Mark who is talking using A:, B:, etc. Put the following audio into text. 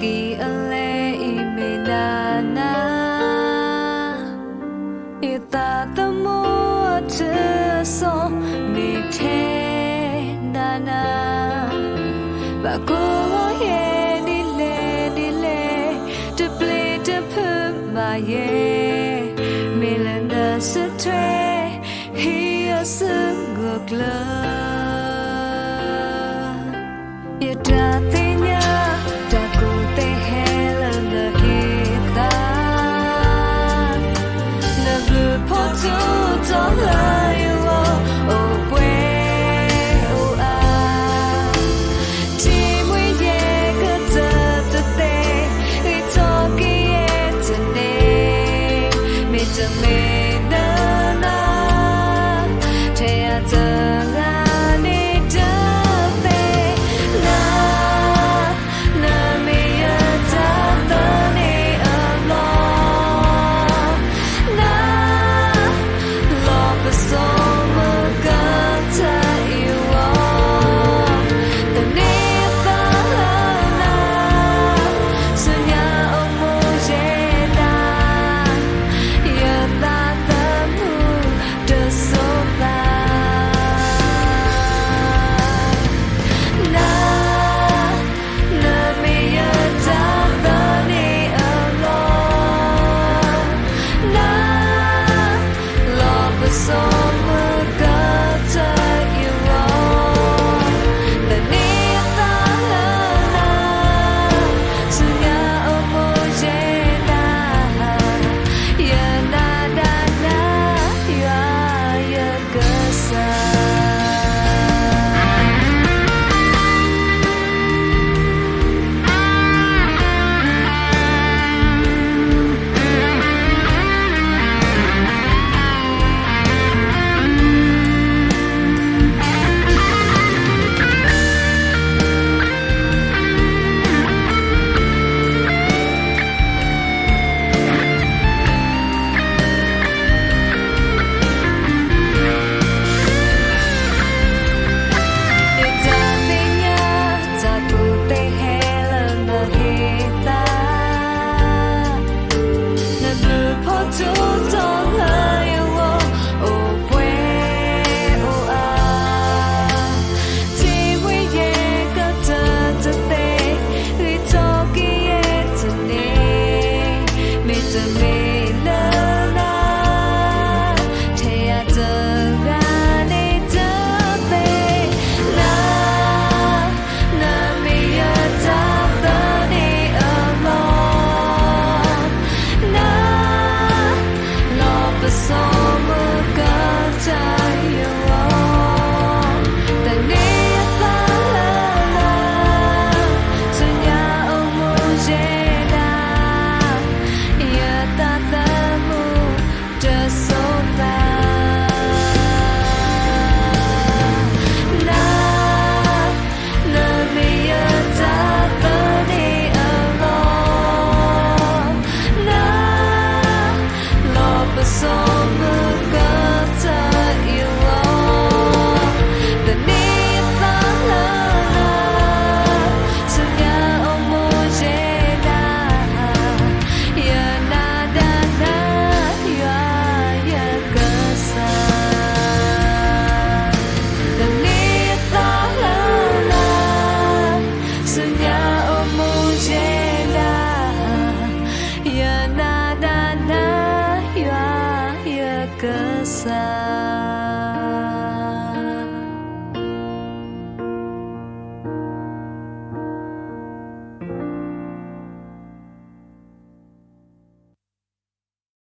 A: kỳ ale imenana ita tamo so mi the nana ba ko ye dile to play to put my ye melanda stre he is a good ita tinya taku te helena hita na blue photo don't lie oh boy oh ah team we yeah good to day we talking it today me to me na na
B: Kesal